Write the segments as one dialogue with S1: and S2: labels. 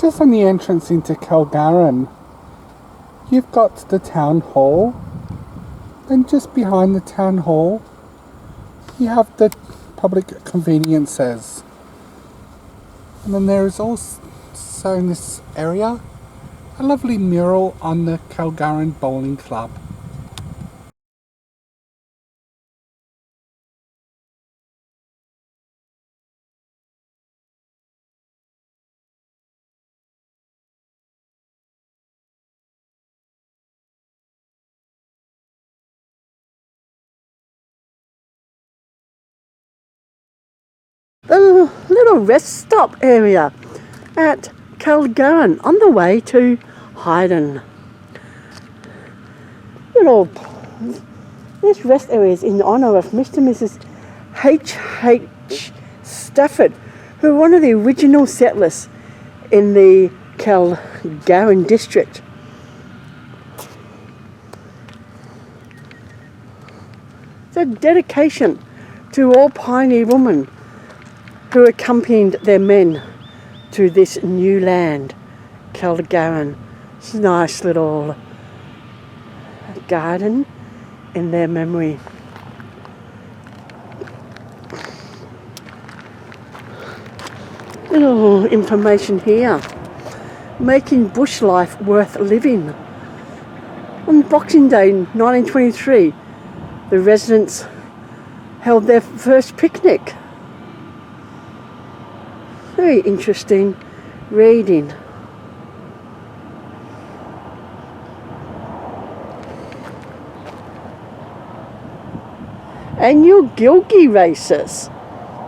S1: Just on the entrance into Karlgarin, you've got the town hall. Then just behind the town hall, you have the public conveniences. And then there is also in this area a lovely mural on the Karlgarin Bowling Club.
S2: The little rest stop area at Karlgarin on the way to Hayden. This rest area is in honour of Mr. and Mrs. H.H. Stafford, who were one of the original settlers in the Karlgarin district. It's a dedication to all pioneer women who accompanied their men to this new land, Karlgarin. It's a nice little garden in their memory. Little information here. Making bush life worth living. On Boxing Day 1923, the residents held their first picnic. Very interesting reading. Annual Gilgi races.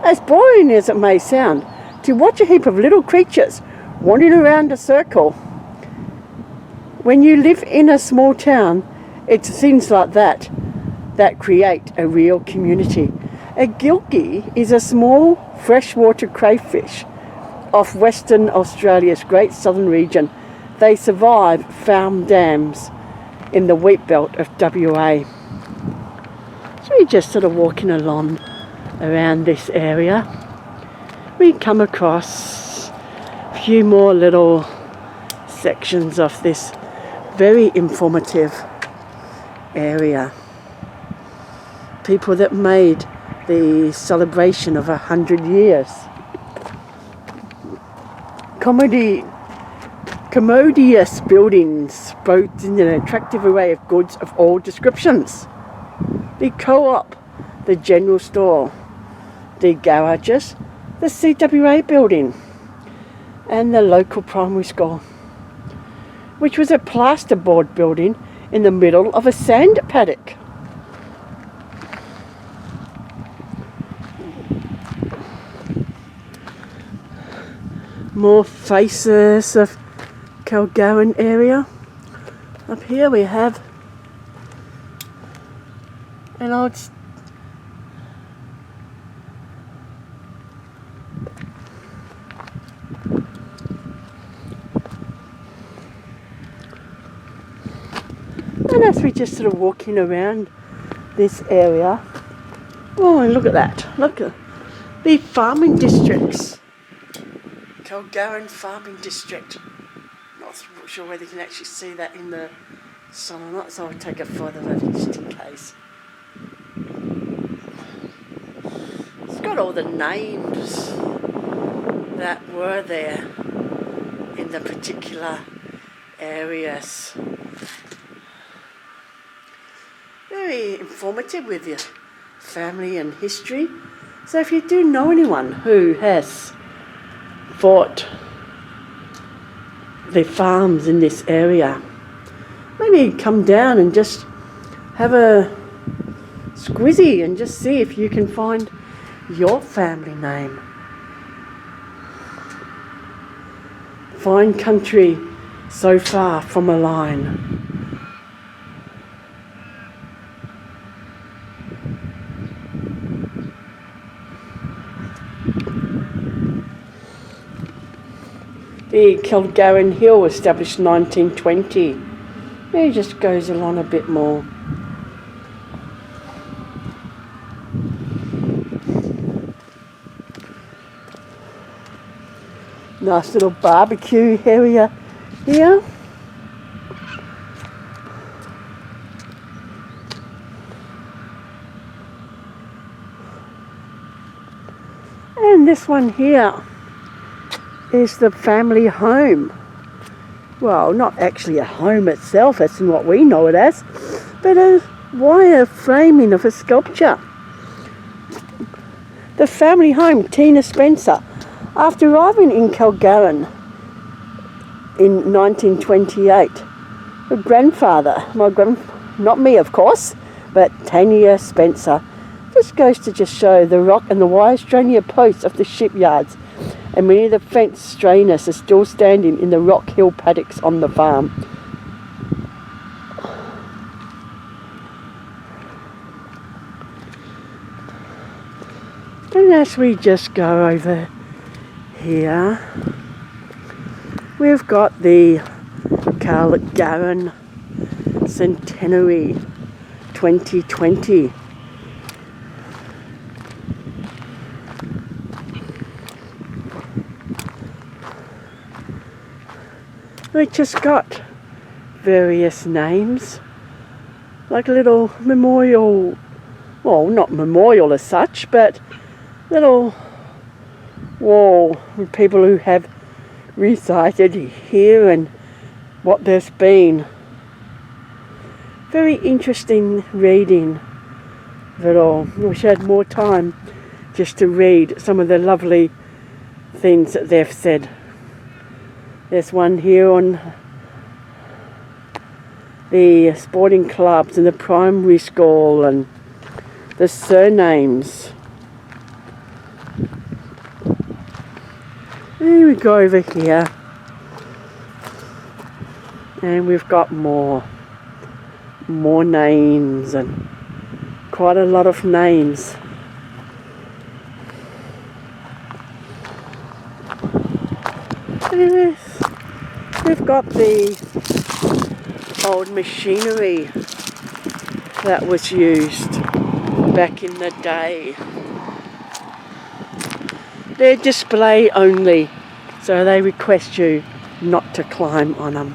S2: As boring as it may sound, to watch a heap of little creatures wandering around a circle. When you live in a small town, it's things like that create a real community. A gilgi is a small freshwater crayfish off Western Australia's Great Southern region. They survive farm dams in the Wheatbelt of WA. So we're just sort of walking along around this area. We come across a few more little sections of this very informative area. People that made the celebration of 100 years. Commodious buildings, both in an attractive array of goods of all descriptions. The co-op, the general store, the garages, the CWA building, and the local primary school, which was a plasterboard building in the middle of a sand paddock. More faces of Karlgarin area. Up here we have an old and as we're just sort of walking around this area, oh, and look at that, look at the farming districts. Karlgarin farming district. Not sure whether you can actually see that in the sun or not, so I'll take a photo of it just in case. It's got all the names that were there in the particular areas. Very informative with your family and history. So if you do know anyone who has fought the farms in this area, maybe come down and just have a squizzy and just see if you can find your family name. Fine country so far from a line. The Karlgarin Hill, established 1920. It just goes along a bit more. Nice little barbecue area here. And this one here is the family home. Well, not actually a home itself, that's what we know it as, but a wire framing of a sculpture. The family home, Tina Spencer. After arriving in Karlgarin in 1928, her grandfather, not me of course, but Tanya Spencer, this goes to just show the rock and the wire strainer posts of the shipyards, and many of the fence strainers are still standing in the rock hill paddocks on the farm. And as we just go over here, we've got the Karlgarin Centenary 2020. We just got various names, like a little memorial, well, not memorial as such, but little wall with people who have resided here and what there's been. Very interesting reading of it all. I wish I had more time just to read some of the lovely things that they've said. There's one here on the sporting clubs and the primary school and the surnames. And we go over here and we've got more names, and quite a lot of names. And we've got the old machinery that was used back in the day. They're display only, so they request you not to climb on them.